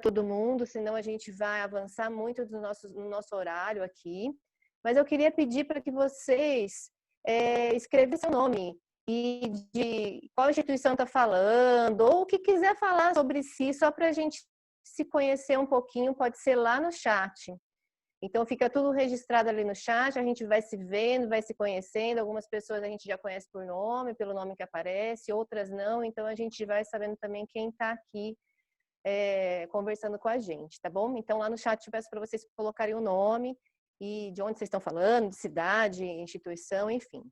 todo mundo, senão a gente vai avançar muito no nosso horário aqui. Mas eu queria pedir para que vocês escrevam seu nome e de qual instituição está falando, ou o que quiser falar sobre si, só para a gente se conhecer um pouquinho, pode ser lá no chat. Então, fica tudo registrado ali no chat, a gente vai se vendo, vai se conhecendo. Algumas pessoas a gente já conhece por nome, pelo nome que aparece, outras não. Então, a gente vai sabendo também quem está aqui conversando com a gente, tá bom? Então, lá no chat eu peço para vocês colocarem o nome e de onde vocês estão falando, de cidade, instituição, enfim.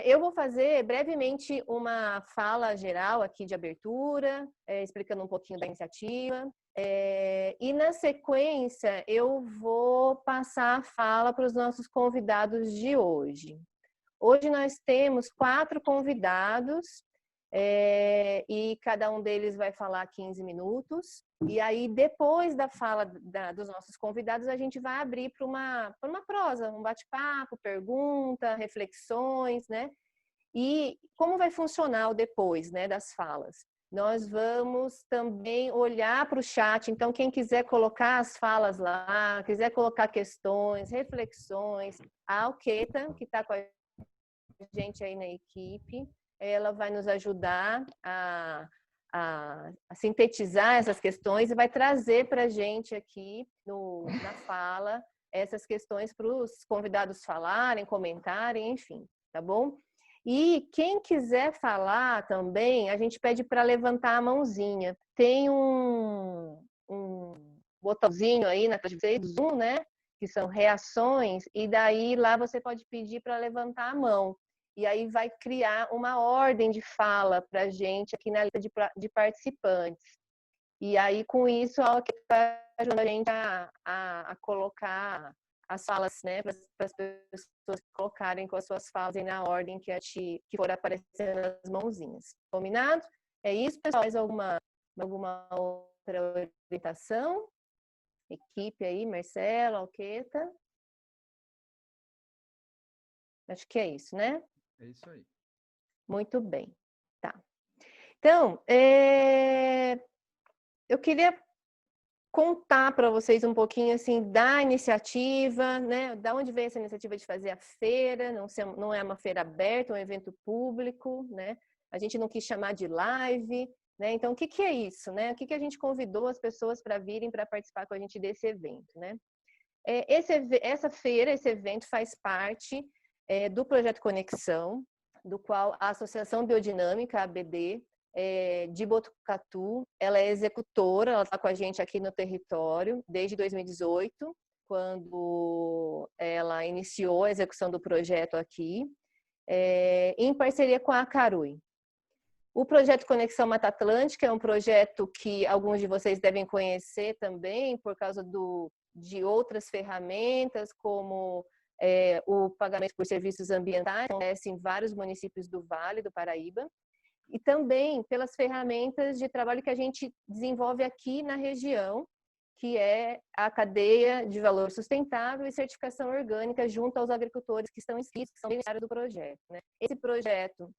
Eu vou fazer brevemente uma fala geral aqui de abertura, explicando um pouquinho da iniciativa. E na sequência eu vou passar a fala para os nossos convidados de hoje. Hoje nós temos 4 convidados e cada um deles vai falar 15 minutos. E aí depois da fala dos nossos convidados a gente vai abrir para uma prosa, um bate-papo, pergunta, reflexões, né? E como vai funcionar o depois, né, das falas? Nós vamos também olhar para o chat, então quem quiser colocar as falas lá, quiser colocar questões, reflexões, a Alqueta, que está com a gente aí na equipe, ela vai nos ajudar a sintetizar essas questões e vai trazer para a gente aqui na fala essas questões para os convidados falarem, comentarem, enfim, tá bom? E quem quiser falar também, a gente pede para levantar a mãozinha. Tem um botãozinho aí na tela do Zoom, né? Que são reações, e daí lá você pode pedir para levantar a mão. E aí vai criar uma ordem de fala para a gente aqui na lista de participantes. E aí, com isso, ela está ajudando a gente a colocar as falas, né, para as pessoas colocarem com as suas falas aí na ordem que for aparecendo nas mãozinhas. Combinado? É isso, pessoal? Mais alguma outra orientação? Equipe aí, Marcelo, Alqueta? Acho que é isso, né? É isso aí. Muito bem. Tá. Então, eu queria contar para vocês um pouquinho assim da iniciativa, né? Da onde veio essa iniciativa de fazer a feira? Não é uma feira aberta, é um evento público, né? A gente não quis chamar de live, né? Então, o que é isso, né? O que a gente convidou as pessoas para virem para participar com a gente desse evento, né? Essa feira, esse evento faz parte do projeto Conexão, do qual a Associação Biodinâmica, a ABD, de Botucatu, ela é executora, ela está com a gente aqui no território desde 2018, quando ela iniciou a execução do projeto aqui, em parceria com a Acarui. O projeto Conexão Mata Atlântica é um projeto que alguns de vocês devem conhecer também, por causa de outras ferramentas, como o pagamento por serviços ambientais, que acontece em vários municípios do Vale do Paraíba, e também pelas ferramentas de trabalho que a gente desenvolve aqui na região, que é a cadeia de valor sustentável e certificação orgânica junto aos agricultores que estão inscritos, que são beneficiários do projeto, né? Esse projeto,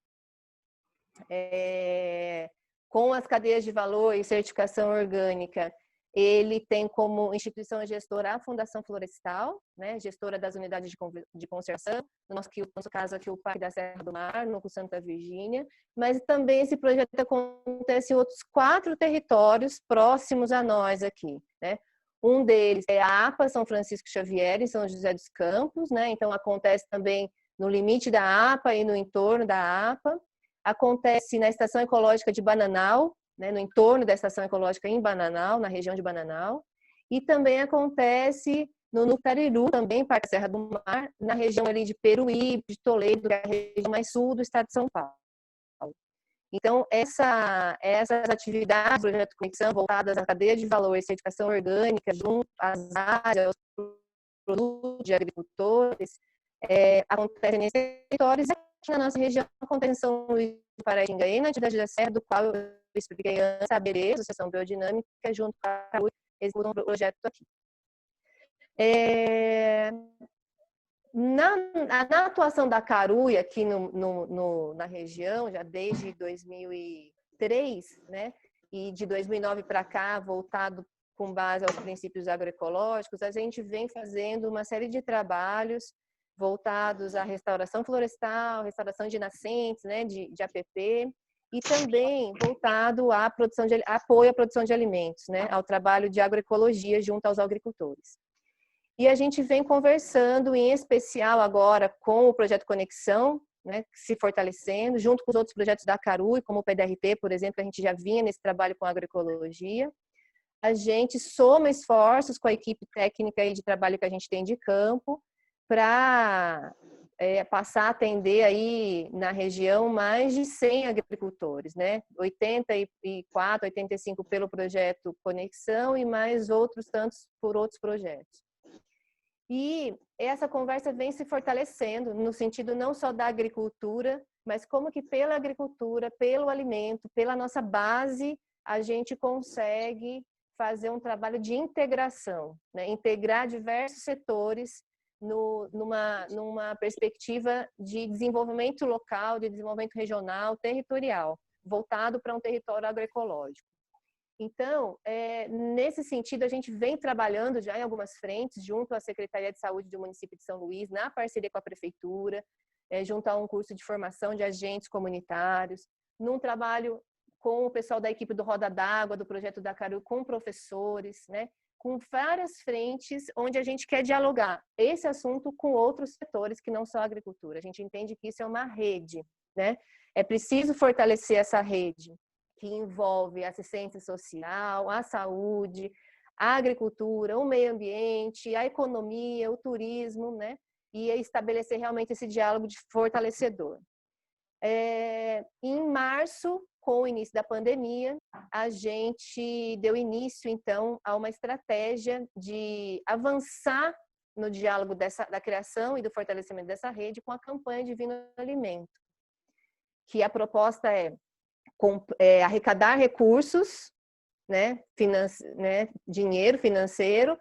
com as cadeias de valor e certificação orgânica, ele tem como instituição gestora a Fundação Florestal, né, gestora das unidades de conservação, no nosso caso aqui o Parque da Serra do Mar, no Santa Virgínia, mas também esse projeto acontece em outros 4 territórios próximos a nós aqui, né? Um deles é a APA São Francisco Xavier, em São José dos Campos, né? Então acontece também no limite da APA e no entorno da APA. Acontece na Estação Ecológica de Bananal, né, no entorno da Estação Ecológica em Bananal, na região de Bananal, e também acontece no Cariru, também Parque da Serra do Mar, na região ali de Peruíbe, de Toledo, que é a região mais sul do estado de São Paulo. Então, essas atividades do projeto Conexão voltadas à cadeia de valor e certificação orgânica, junto às áreas, aos produtos de agricultores, acontecem nesses territórios. Aqui na nossa região, acontece em São Luís do Paratinga, na atividade da Serra, do qual eu expliquei antes, a ABD, Associação Biodinâmica, junto com a Carui, executam um projeto aqui. Na atuação da Carui aqui na região, já desde 2003, né, e de 2009 para cá, voltado com base aos princípios agroecológicos, a gente vem fazendo uma série de trabalhos voltados à restauração florestal, restauração de nascentes, né, de APP, e também voltado à produção de apoio à produção de alimentos, né, ao trabalho de agroecologia junto aos agricultores. E a gente vem conversando, em especial agora com o projeto Conexão, né, se fortalecendo, junto com os outros projetos da Caru, como o PDRT, por exemplo, a gente já vinha nesse trabalho com agroecologia. A gente soma esforços com a equipe técnica e de trabalho que a gente tem de campo para passar a atender aí na região mais de 100 agricultores, né? 84, 85 pelo projeto Conexão e mais outros tantos por outros projetos. E essa conversa vem se fortalecendo no sentido não só da agricultura, mas como que pela agricultura, pelo alimento, pela nossa base, a gente consegue fazer um trabalho de integração, né? Integrar diversos setores numa perspectiva de desenvolvimento local, de desenvolvimento regional, territorial, voltado para um território agroecológico. Então, nesse sentido, a gente vem trabalhando já em algumas frentes, junto à Secretaria de Saúde do município de São Luís, na parceria com a Prefeitura, junto a um curso de formação de agentes comunitários, num trabalho com o pessoal da equipe do Roda d'Água, do Projeto da Caru, com professores, né? Com várias frentes onde a gente quer dialogar esse assunto com outros setores que não são a agricultura. A gente entende que isso é uma rede, né? É preciso fortalecer essa rede, que envolve a assistência social, a saúde, a agricultura, o meio ambiente, a economia, o turismo, né? E estabelecer realmente esse diálogo de fortalecedor. Em março, com o início da pandemia, a gente deu início, então, a uma estratégia de avançar no diálogo da criação e do fortalecimento dessa rede com a campanha Divino Alimento, que a proposta é arrecadar recursos, né, dinheiro financeiro,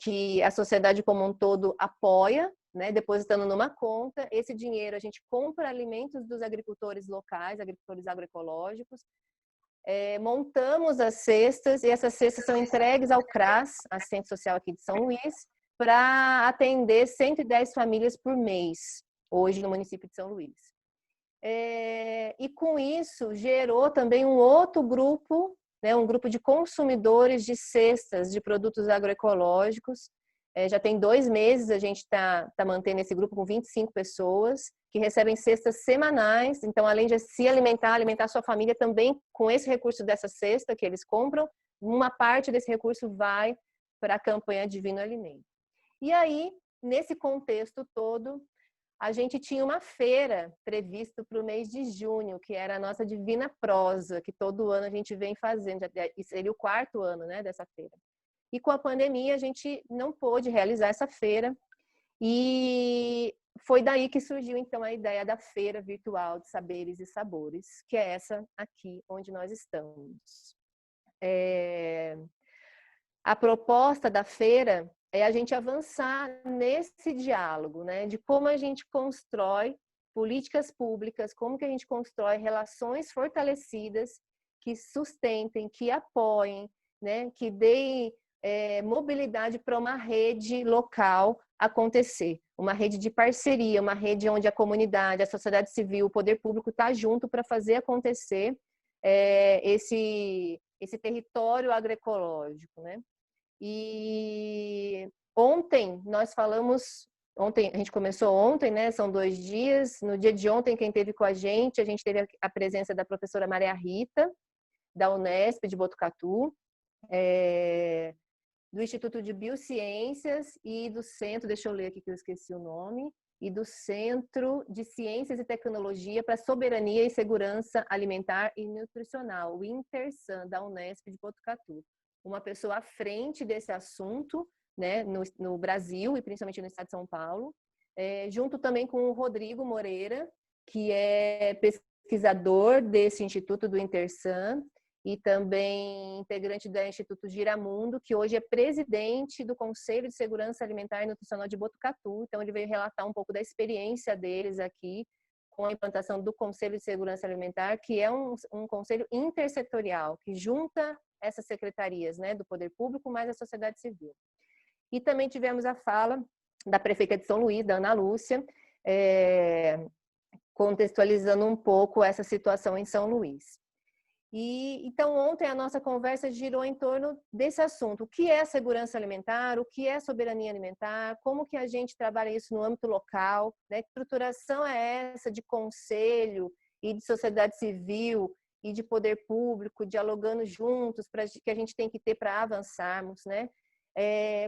que a sociedade como um todo apoia, né, depositando numa conta. Esse dinheiro a gente compra alimentos dos agricultores locais, agricultores agroecológicos, montamos as cestas e essas cestas são entregues ao CRAS, Assistente Social aqui de São Luís, para atender 110 famílias por mês, hoje no município de São Luís. E com isso gerou também um outro grupo, né, um grupo de consumidores de cestas de produtos agroecológicos. Já tem 2 meses a gente está mantendo esse grupo com 25 pessoas que recebem cestas semanais. Então, além de se alimentar sua família também com esse recurso dessa cesta que eles compram, uma parte desse recurso vai para a campanha Divino Alimento. E aí, nesse contexto todo, a gente tinha uma feira prevista para o mês de junho, que era a nossa Divina Prosa, que todo ano a gente vem fazendo, seria o 4º ano, né, dessa feira. E com a pandemia a gente não pôde realizar essa feira, e foi daí que surgiu então a ideia da Feira Virtual de Saberes e Sabores, que é essa aqui onde nós estamos. A proposta da feira é a gente avançar nesse diálogo, né, de como a gente constrói políticas públicas, como que a gente constrói relações fortalecidas que sustentem, que apoiem, né, que deem mobilidade para uma rede local acontecer, uma rede de parceria, uma rede onde a comunidade, a sociedade civil, o poder público está junto para fazer acontecer esse território agroecológico, né? E ontem nós falamos, a gente começou ontem, né? São 2 dias. No dia de ontem, quem esteve com a gente teve a presença da professora Maria Rita, da Unesp de Botucatu, do Instituto de Biociências e do Centro, deixa eu ler aqui que eu esqueci o nome, e do Centro de Ciências e Tecnologia para Soberania e Segurança Alimentar e Nutricional, o INTERSAN, da Unesp de Botucatu. Uma pessoa à frente desse assunto, né, no Brasil e principalmente no estado de São Paulo, junto também com o Rodrigo Moreira, que é pesquisador desse Instituto do INTERSAN e também integrante do Instituto Giramundo, que hoje é presidente do Conselho de Segurança Alimentar e Nutricional de Botucatu. Então, ele veio relatar um pouco da experiência deles aqui com a implantação do Conselho de Segurança Alimentar, que é um conselho intersetorial, que junta essas secretarias, né, do poder público mais a sociedade civil. E também tivemos a fala da prefeita de São Luís, da Ana Lúcia, contextualizando um pouco essa situação em São Luís. E então ontem a nossa conversa girou em torno desse assunto: o que é segurança alimentar, o que é soberania alimentar, como que a gente trabalha isso no âmbito local, né? Que estruturação é essa de conselho e de sociedade civil e de poder público dialogando juntos para que a gente tem que ter para avançarmos, né?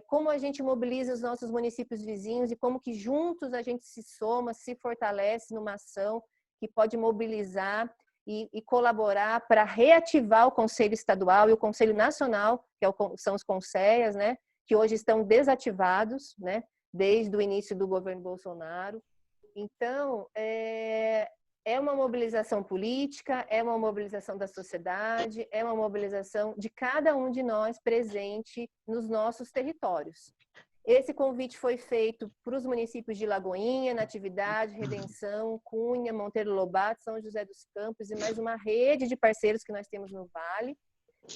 Como a gente mobiliza os nossos municípios vizinhos e como que juntos a gente se soma, se fortalece numa ação que pode mobilizar e colaborar para reativar o Conselho Estadual e o Conselho Nacional, que são os CONSEAs, né, que hoje estão desativados, né, desde o início do governo Bolsonaro. Então, é uma mobilização política, é uma mobilização da sociedade, é uma mobilização de cada um de nós presente nos nossos territórios. Esse convite foi feito para os municípios de Lagoinha, Natividade, Redenção, Cunha, Monteiro Lobato, São José dos Campos e mais uma rede de parceiros que nós temos no Vale,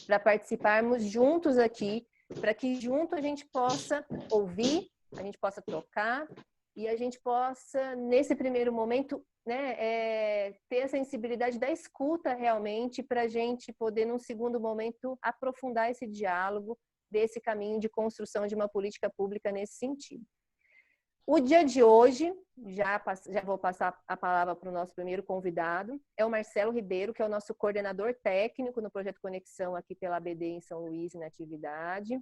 para participarmos juntos aqui, para que junto a gente possa ouvir, a gente possa trocar e a gente possa, nesse primeiro momento, né, ter a sensibilidade da escuta realmente para a gente poder, num segundo momento, aprofundar esse diálogo desse caminho de construção de uma política pública nesse sentido. O dia de hoje, já vou passar a palavra para o nosso primeiro convidado, é o Marcelo Ribeiro, que é o nosso coordenador técnico no Projeto Conexão aqui pela ABD em São Luís, na atividade.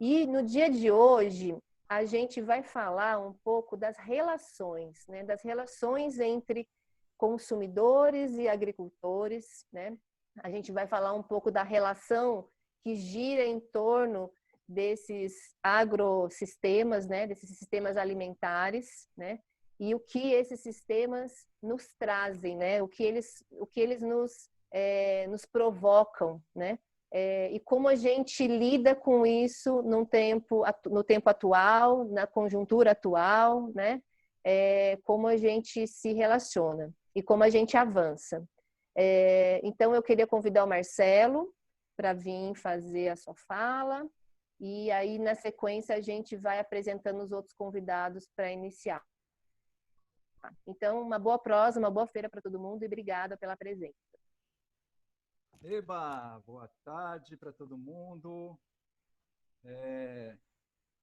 E no dia de hoje, a gente vai falar um pouco das relações, né, das relações entre consumidores e agricultores, né? A gente vai falar um pouco da relação que gira em torno desses agrossistemas, né, desses sistemas alimentares, né, e o que esses sistemas nos trazem, né, o que eles nos provocam, né, e como a gente lida com isso no tempo atual, na conjuntura atual, né, como a gente se relaciona e como a gente avança. Então, eu queria convidar o Marcelo para vir fazer a sua fala, e aí, na sequência, a gente vai apresentando os outros convidados para iniciar. Então, uma boa prosa, uma boa feira para todo mundo e obrigada pela presença. Eba, boa tarde para todo mundo.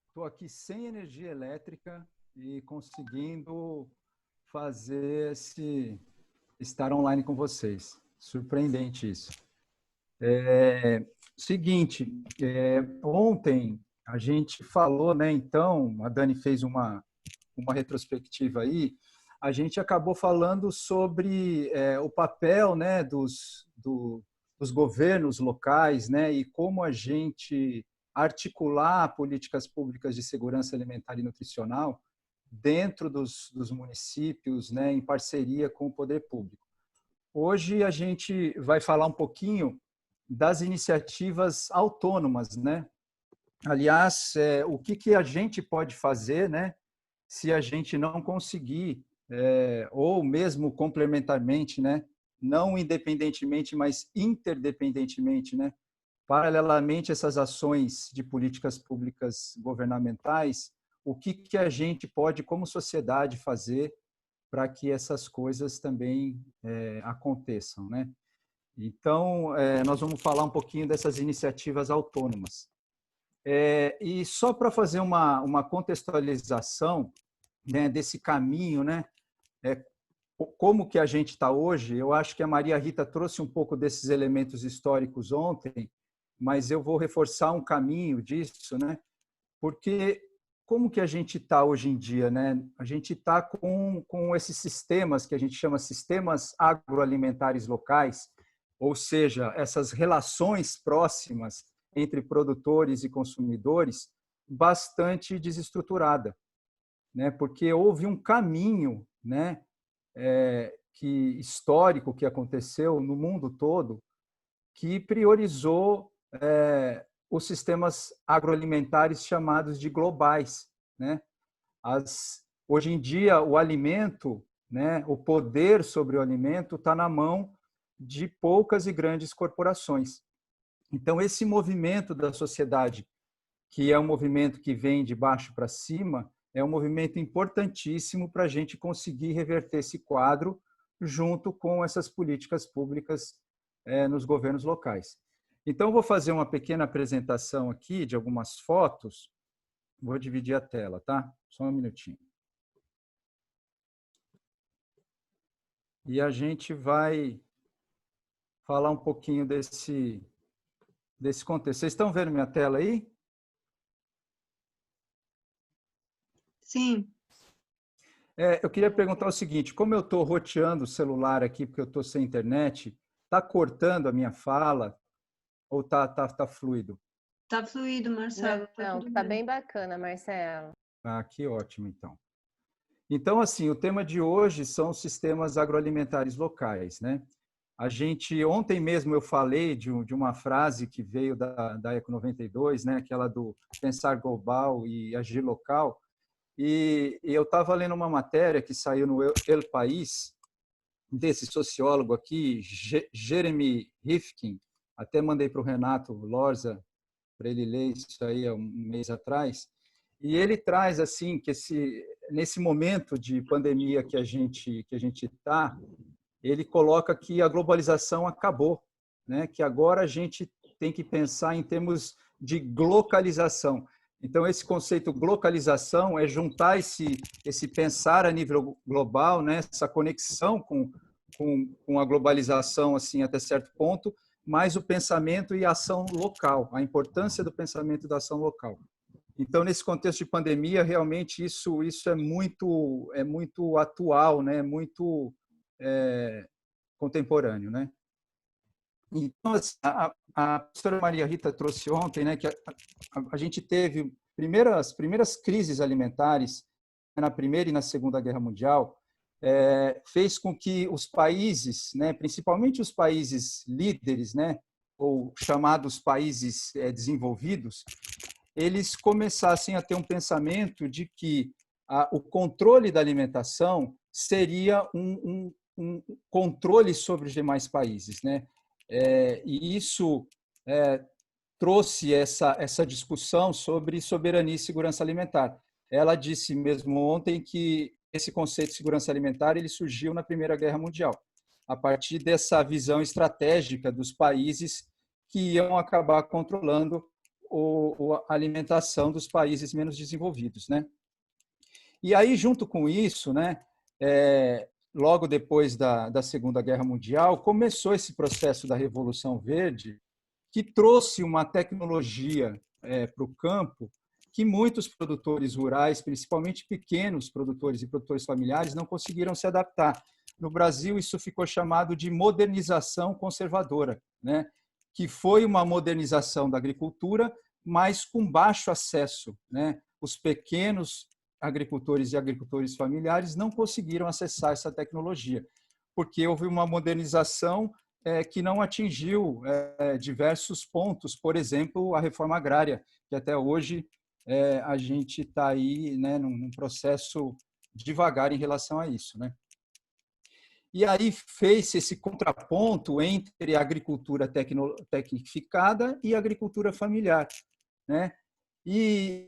Estou aqui sem energia elétrica e conseguindo estar online com vocês. Surpreendente isso. Seguinte, ontem a gente falou, né? Então, a Dani fez uma retrospectiva aí. A gente acabou falando sobre o papel, né, dos governos locais, né, e como a gente articular políticas públicas de segurança alimentar e nutricional dentro dos municípios, né, em parceria com o poder público. Hoje a gente vai falar um pouquinho das iniciativas autônomas, né? Aliás, o que a gente pode fazer, né, se a gente não conseguir, ou mesmo complementarmente, né, não independentemente, mas interdependentemente, né, paralelamente essas ações de políticas públicas governamentais, o que a gente pode, como sociedade, fazer para que essas coisas também aconteçam, né? Então, nós vamos falar um pouquinho dessas iniciativas autônomas. E só para fazer uma contextualização, né, desse caminho, né, como que a gente está hoje, eu acho que a Maria Rita trouxe um pouco desses elementos históricos ontem, mas eu vou reforçar um caminho disso, né, porque como que a gente está hoje em dia, né? A gente está com esses sistemas que a gente chama sistemas agroalimentares locais, ou seja, essas relações próximas entre produtores e consumidores bastante desestruturada, né? Porque houve um caminho, né, histórico que aconteceu no mundo todo que priorizou os sistemas agroalimentares chamados de globais, né? Hoje em dia, o alimento, né, o poder sobre o alimento está na mão de poucas e grandes corporações. Então, esse movimento da sociedade, que é um movimento que vem de baixo para cima, é um movimento importantíssimo para a gente conseguir reverter esse quadro junto com essas políticas públicas nos governos locais. Então, vou fazer uma pequena apresentação aqui de algumas fotos. Vou dividir a tela, tá? Só um minutinho. E a gente vai falar um pouquinho desse contexto. Vocês estão vendo minha tela aí? Sim. Eu queria perguntar o seguinte, como eu estou roteando o celular aqui, porque eu estou sem internet, está cortando a minha fala ou tá fluido? Tá fluido, Marcelo. Não, tá bem bacana, Marcelo. Ah, que ótimo, então. Então, assim, o tema de hoje são os sistemas agroalimentares locais, né? Ontem mesmo eu falei de uma frase que veio da Eco 92, né? Aquela do pensar global e agir local. E eu estava lendo uma matéria que saiu no El País, desse sociólogo aqui, Jeremy Rifkin, até mandei para o Renato Lorza, para ele ler isso aí há um mês atrás, e ele traz assim que nesse momento de pandemia que a gente está, ele coloca que a globalização acabou, né? Que agora a gente tem que pensar em termos de glocalização. Então, esse conceito glocalização é juntar esse pensar a nível global, né? Essa conexão com a globalização assim até certo ponto, mas o pensamento e a ação local, a importância do pensamento e da ação local. Então, nesse contexto de pandemia, realmente isso é muito atual, né? Muito contemporâneo, né? Então, a professora Maria Rita trouxe ontem, né, que a gente teve as primeiras crises alimentares na Primeira e na Segunda Guerra Mundial, fez com que os países, né, principalmente os países líderes, né, ou chamados países desenvolvidos, eles começassem a ter um pensamento de que o controle da alimentação seria um controle sobre os demais países, né? E isso trouxe essa discussão sobre soberania e segurança alimentar. Ela disse mesmo ontem que esse conceito de segurança alimentar ele surgiu na Primeira Guerra Mundial, a partir dessa visão estratégica dos países que iam acabar controlando a alimentação dos países menos desenvolvidos, né? E aí, junto com isso, né, logo depois da Segunda Guerra Mundial, começou esse processo da Revolução Verde, que trouxe uma tecnologia para o campo que muitos produtores rurais, principalmente pequenos produtores e produtores familiares, não conseguiram se adaptar. No Brasil, isso ficou chamado de modernização conservadora, né? Que foi uma modernização da agricultura, mas com baixo acesso, né? Os pequenos agricultores e agricultores familiares não conseguiram acessar essa tecnologia, porque houve uma modernização que não atingiu diversos pontos, por exemplo, a reforma agrária, que até hoje a gente está aí, né, num processo devagar em relação a isso, né? E aí fez esse contraponto entre a agricultura tecnificada e a agricultura familiar, né? E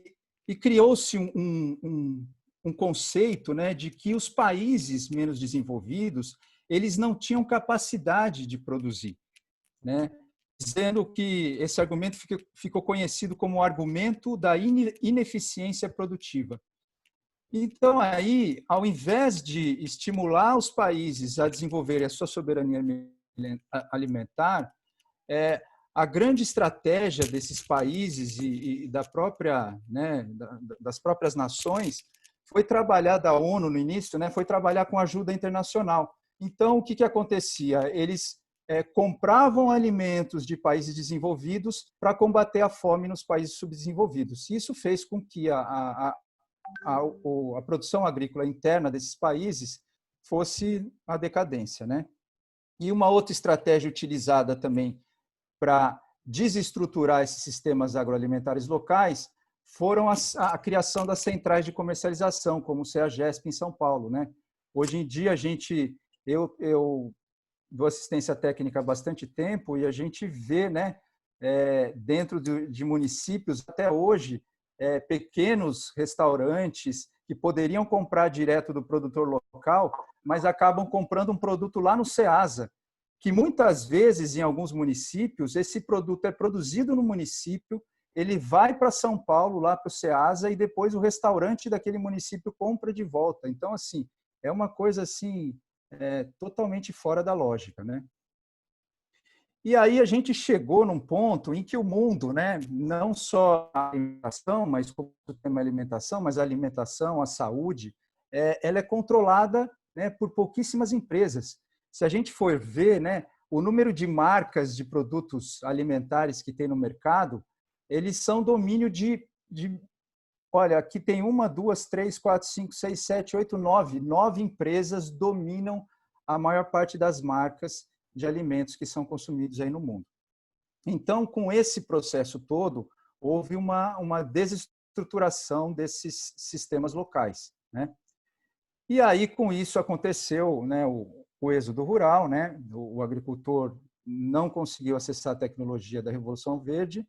criou-se um conceito, né, de que os países menos desenvolvidos eles não tinham capacidade de produzir, né? Dizendo que esse argumento ficou conhecido como o argumento da ineficiência produtiva. Então, aí, ao invés de estimular os países a desenvolverem a sua soberania alimentar, a grande estratégia desses países e da própria, né, das próprias nações foi trabalhar, da ONU no início, né, foi trabalhar com ajuda internacional. Então, o que acontecia? Eles compravam alimentos de países desenvolvidos para combater a fome nos países subdesenvolvidos. Isso fez com que a produção agrícola interna desses países fosse a decadência, né? E uma outra estratégia utilizada também para desestruturar esses sistemas agroalimentares locais foram a criação das centrais de comercialização, como o CEAGESP em São Paulo, né? Hoje em dia, eu dou assistência técnica há bastante tempo e a gente vê, né, dentro de municípios, até hoje, pequenos restaurantes que poderiam comprar direto do produtor local, mas acabam comprando um produto lá no Ceasa, que muitas vezes, em alguns municípios, esse produto é produzido no município, ele vai para São Paulo, lá para o Ceasa, e depois o restaurante daquele município compra de volta. Então, assim, é uma coisa assim, totalmente fora da lógica, né? E aí a gente chegou num ponto em que o mundo, né, não só a alimentação, mas como o tema alimentação, mas a alimentação, a saúde, ela é controlada, né, por pouquíssimas empresas. Se a gente for ver, né, o número de marcas de produtos alimentares que tem no mercado, eles são domínio olha, aqui tem 1, 2, 3, 4, 5, 6, 7, 8, 9. 9 empresas dominam a maior parte das marcas de alimentos que são consumidos aí no mundo. Então, com esse processo todo, houve uma desestruturação desses sistemas locais, né? E aí, com isso, aconteceu, né, o êxodo rural, né? O agricultor não conseguiu acessar a tecnologia da Revolução Verde,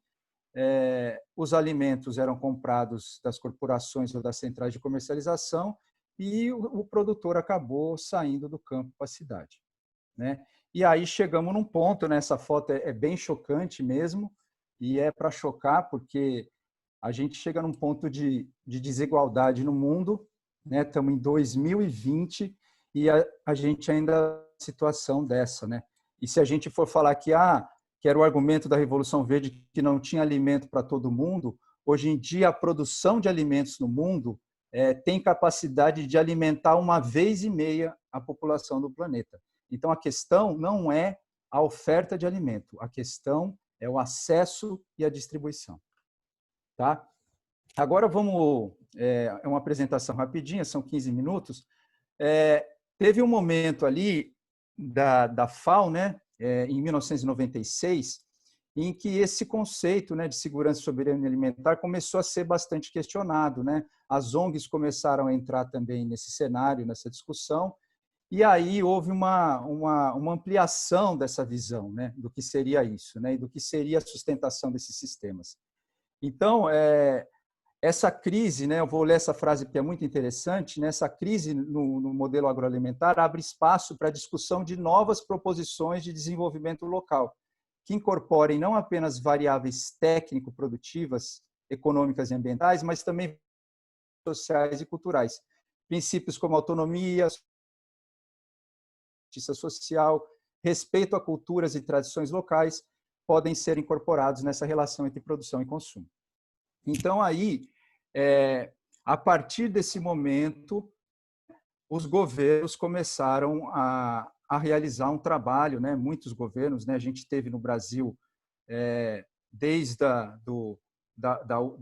os alimentos eram comprados das corporações ou das centrais de comercialização e o produtor acabou saindo do campo para a cidade, né? E aí chegamos num ponto, né? Essa foto é bem chocante mesmo, e é para chocar porque a gente chega num ponto de desigualdade no mundo, né? Estamos em 2020 e a gente ainda situação dessa, né? E se a gente for falar que era o argumento da Revolução Verde, que não tinha alimento para todo mundo, hoje em dia a produção de alimentos no mundo tem capacidade de alimentar 1,5 vezes a população do planeta. Então, a questão não é a oferta de alimento, a questão é o acesso e a distribuição. Tá? Agora vamos... É uma apresentação rapidinha, são 15 minutos. Teve um momento ali da FAO, né, em 1996, em que esse conceito, né, de segurança e soberania alimentar começou a ser bastante questionado, né? As ONGs começaram a entrar também nesse cenário, nessa discussão, e aí houve uma ampliação dessa visão, né, do que seria isso, né, e do que seria a sustentação desses sistemas. Então, essa crise, né, eu vou ler essa frase porque é muito interessante, né, essa crise no modelo agroalimentar abre espaço para a discussão de novas proposições de desenvolvimento local, que incorporem não apenas variáveis técnico-produtivas, econômicas e ambientais, mas também sociais e culturais. Princípios como autonomia, justiça social, respeito a culturas e tradições locais podem ser incorporados nessa relação entre produção e consumo. Então, aí, a partir desse momento, os governos começaram a realizar um trabalho, né? Muitos governos, né? A gente teve no Brasil, desde do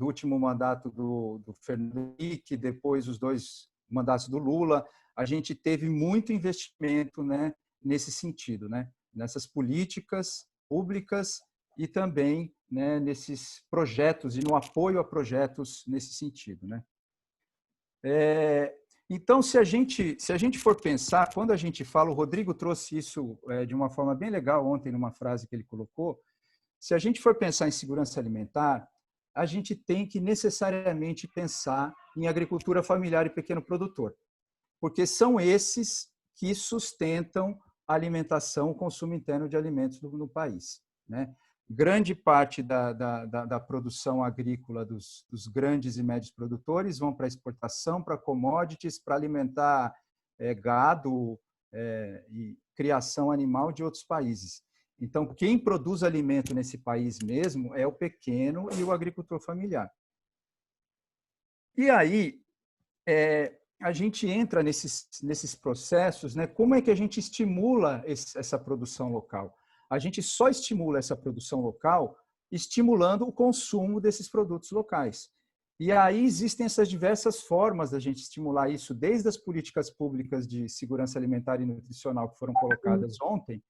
último mandato do Fernando Henrique, depois os 2 mandatos do Lula, a gente teve muito investimento, né, nesse sentido, né? Nessas políticas públicas e também, né, nesses projetos e no apoio a projetos nesse sentido, né? Então, se a gente for pensar, quando a gente fala, o Rodrigo trouxe isso de uma forma bem legal ontem, numa frase que ele colocou, se a gente for pensar em segurança alimentar, a gente tem que necessariamente pensar em agricultura familiar e pequeno produtor, porque são esses que sustentam a alimentação, o consumo interno de alimentos no país, né? Grande parte da produção agrícola dos grandes e médios produtores vão para exportação, para commodities, para alimentar gado e criação animal de outros países. Então, quem produz alimento nesse país mesmo é o pequeno e o agricultor familiar. E aí, a gente entra nesses processos, né? Como é que a gente estimula essa produção local? A gente só estimula essa produção local estimulando o consumo desses produtos locais. E aí existem essas diversas formas da gente estimular isso, desde as políticas públicas de segurança alimentar e nutricional que foram colocadas ontem,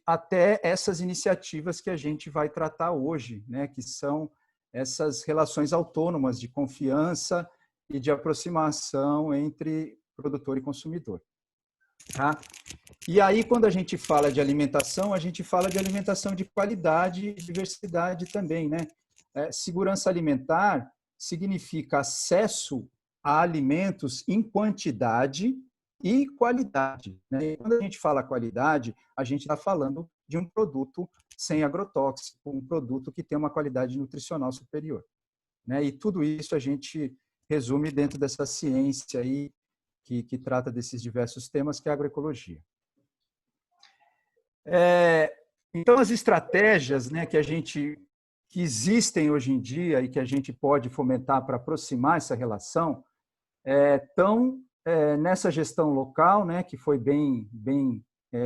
até essas iniciativas que a gente vai tratar hoje, né? Que são essas relações autônomas de confiança e de aproximação entre produtor e consumidor. Tá? E aí, quando a gente fala de alimentação, a gente fala de alimentação de qualidade e diversidade também, né? Segurança alimentar significa acesso a alimentos em quantidade e qualidade, né? E quando a gente fala qualidade, a gente está falando de um produto sem agrotóxico, um produto que tem uma qualidade nutricional superior, né? E tudo isso a gente resume dentro dessa ciência aí que trata desses diversos temas, que é a agroecologia. Então, as estratégias, né, que existem hoje em dia e que a gente pode fomentar para aproximar essa relação estão nessa gestão local, né, que foi bem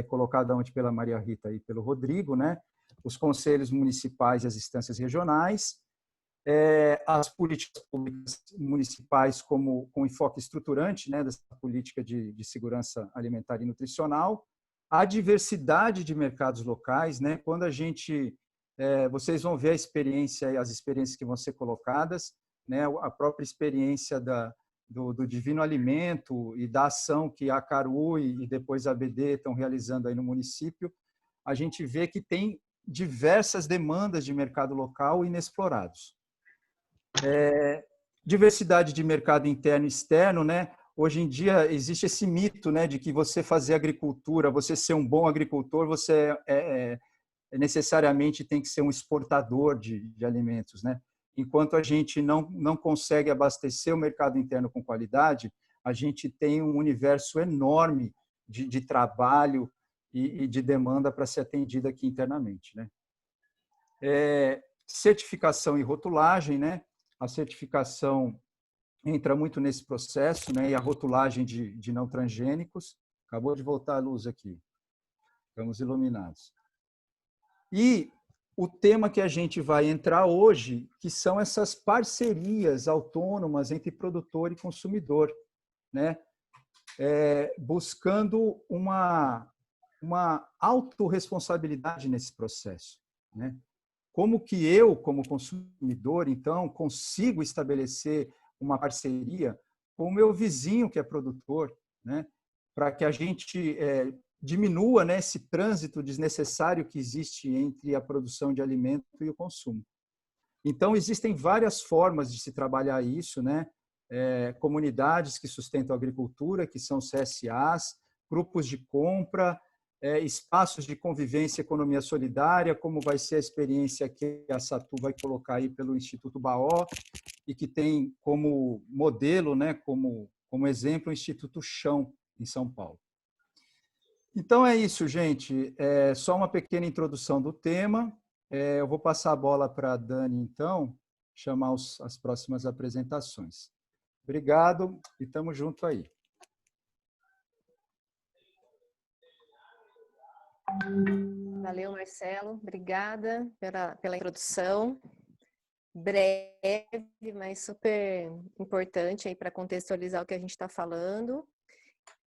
colocada ontem pela Maria Rita e pelo Rodrigo, né, os conselhos municipais e as instâncias regionais, as políticas públicas municipais com enfoque estruturante, né, dessa política de segurança alimentar e nutricional, a diversidade de mercados locais, né, quando a gente vocês vão ver as experiências que vão ser colocadas, né, a própria experiência do Divino Alimento e da ação que a Caru e depois a ABD estão realizando aí no município, a gente vê que tem diversas demandas de mercado local inexplorados. Diversidade de mercado interno e externo, né? Hoje em dia existe esse mito, né, de que você fazer agricultura, você ser um bom agricultor, você necessariamente tem que ser um exportador de alimentos, né? Enquanto a gente não consegue abastecer o mercado interno com qualidade, a gente tem um universo enorme de trabalho e de demanda para ser atendida aqui internamente, né? Certificação e rotulagem, né? A certificação entra muito nesse processo, né? E a rotulagem de não transgênicos. Acabou de voltar a luz aqui. Estamos iluminados. E o tema que a gente vai entrar hoje, que são essas parcerias autônomas entre produtor e consumidor, né? Buscando uma autorresponsabilidade nesse processo, né? Como que eu, como consumidor, então, consigo estabelecer uma parceria com o meu vizinho que é produtor, né? Para que a gente diminua, né, esse trânsito desnecessário que existe entre a produção de alimento e o consumo. Então, existem várias formas de se trabalhar isso, né? Comunidades que sustentam a agricultura, que são CSAs, grupos de compra, espaços de convivência e economia solidária, como vai ser a experiência que a Satu vai colocar aí pelo Instituto BAO, e que tem como modelo, né, como exemplo, o Instituto Chão, em São Paulo. Então é isso, gente. Só uma pequena introdução do tema. Eu vou passar a bola para a Dani, então, chamar as próximas apresentações. Obrigado e estamos juntos aí. Valeu, Marcelo. Obrigada pela introdução. Breve, mas super importante aí para contextualizar o que a gente está falando,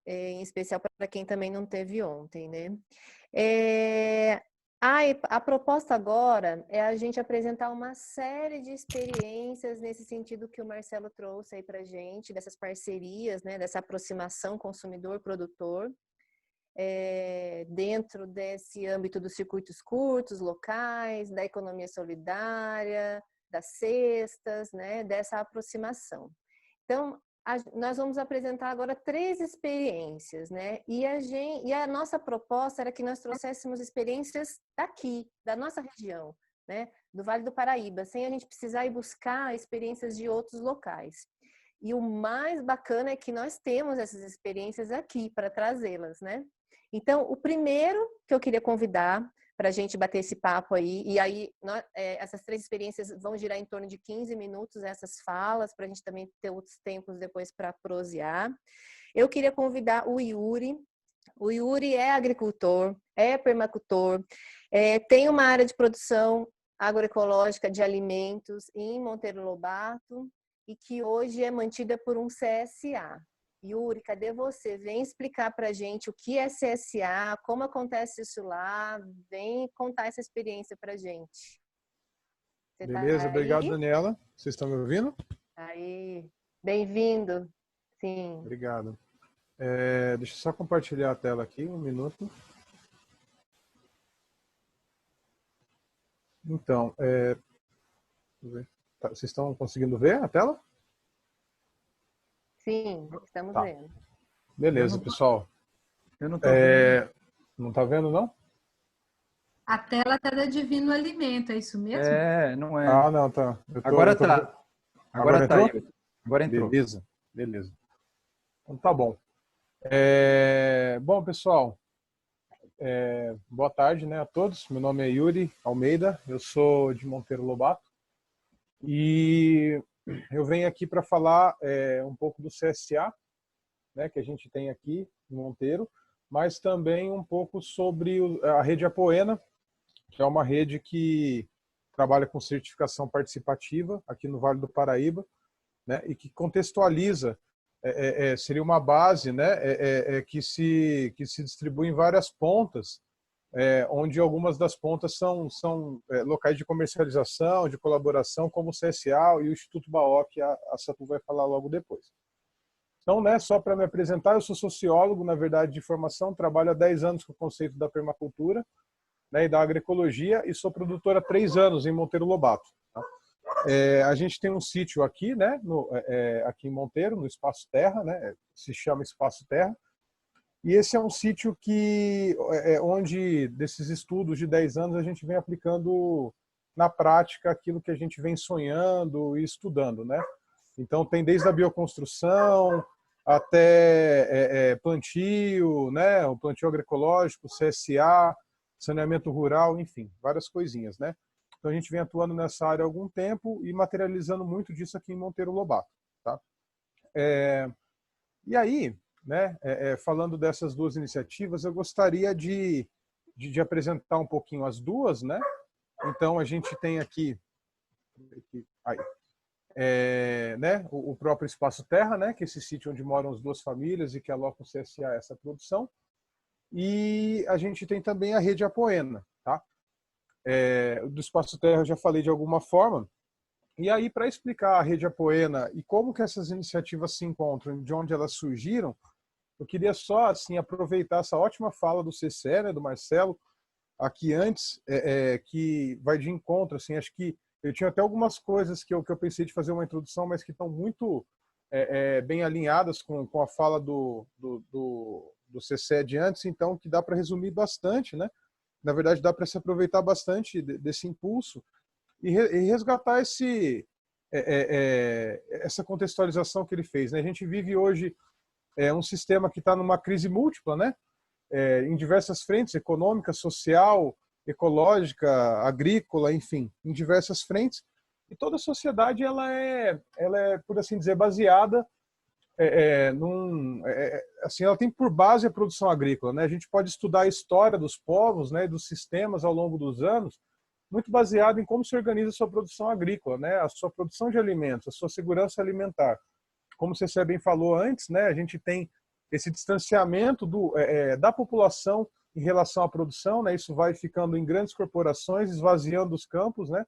em especial para quem também não teve ontem, né? A proposta agora é a gente apresentar uma série de experiências nesse sentido que o Marcelo trouxe aí para a gente, dessas parcerias, né? Dessa aproximação consumidor-produtor, dentro desse âmbito dos circuitos curtos, locais, da economia solidária, das cestas, né, dessa aproximação. Então, nós vamos apresentar agora 3 experiências, né? E a nossa proposta era que nós trouxéssemos experiências daqui, da nossa região, né? Do Vale do Paraíba, sem a gente precisar ir buscar experiências de outros locais. E o mais bacana é que nós temos essas experiências aqui para trazê-las, né? Então, o primeiro que eu queria convidar para a gente bater esse papo aí, e aí essas 3 experiências vão girar em torno de 15 minutos, essas falas, para a gente também ter outros tempos depois para prosear. Eu queria convidar o Yuri. O Yuri é agricultor, é permacultor, tem uma área de produção agroecológica de alimentos em Monteiro Lobato e que hoje é mantida por um CSA. Yuri, cadê você? Vem explicar para a gente o que é CSA, como acontece isso lá, vem contar essa experiência para a gente. Você beleza, tá obrigado, Daniela. Vocês estão me ouvindo? Aí, bem-vindo. Sim. Obrigado. Deixa eu só compartilhar a tela aqui, um minuto. Então, vocês estão conseguindo ver a tela? Sim, estamos Tá. vendo. Beleza, pessoal. Eu não estou vendo. Não está vendo, não? A tela está da Divino Alimento, é isso mesmo? Não é. Ah, não, tá. Agora tá. Agora entrou? tá. Agora entrou. Beleza. Então tá bom. Bom, pessoal, boa tarde, né, a todos. Meu nome é Yuri Almeida, eu sou de Monteiro Lobato e eu venho aqui para falar um pouco do CSA, né, que a gente tem aqui em Monteiro, mas também um pouco sobre a rede Apoena, que é uma rede que trabalha com certificação participativa aqui no Vale do Paraíba, né, e que contextualiza, seria uma base, né, que se distribui em várias pontas, onde algumas das pontas são locais de comercialização, de colaboração, como o CSA e o Instituto BAO, que a Satu vai falar logo depois. Então, né, só para me apresentar, eu sou sociólogo, na verdade, de formação, trabalho há 10 anos com o conceito da permacultura, né, e da agroecologia, e sou produtor há 3 anos em Monteiro Lobato. Tá? A gente tem um sítio aqui, né, aqui em Monteiro, no Espaço Terra, né, se chama Espaço Terra, e esse é um sítio que, onde, desses estudos de 10 anos, a gente vem aplicando na prática aquilo que a gente vem sonhando e estudando, né? Então, tem desde a bioconstrução até plantio, né, o plantio agroecológico, CSA, saneamento rural, enfim, várias coisinhas, né? Então a gente vem atuando nessa área há algum tempo e materializando muito disso aqui em Monteiro Lobato, tá? E aí, né, falando dessas duas iniciativas, eu gostaria de apresentar um pouquinho as duas, né? Então a gente tem aqui né, o próprio Espaço Terra, né, que é esse sítio onde moram as duas famílias e que aloca o CSA essa produção. E a gente tem também a rede Apoena, tá? Do Espaço Terra eu já falei de alguma forma. E aí, para explicar a rede Apoena e como que essas iniciativas se encontram, de onde elas surgiram, eu queria só assim aproveitar essa ótima fala do CCE, né, do Marcelo, aqui antes, que vai de encontro, assim, acho que eu tinha até algumas coisas que eu pensei de fazer uma introdução, mas que estão muito bem alinhadas com a fala do CCE de antes, então que dá para resumir bastante, né? Na verdade, dá para se aproveitar bastante desse impulso e resgatar essa contextualização que ele fez, né? A gente vive hoje um sistema que está numa crise múltipla, né? Em diversas frentes, econômica, social, ecológica, agrícola, enfim, em diversas frentes. E toda a sociedade ela é, por assim dizer, baseada assim, ela tem por base a produção agrícola, né? A gente pode estudar a história dos povos, né, dos sistemas ao longo dos anos, muito baseado em como se organiza a sua produção agrícola, né? A sua produção de alimentos, a sua segurança alimentar. Como você bem falou antes, né? A gente tem esse distanciamento da população em relação à produção, né? Isso vai ficando em grandes corporações, esvaziando os campos, né?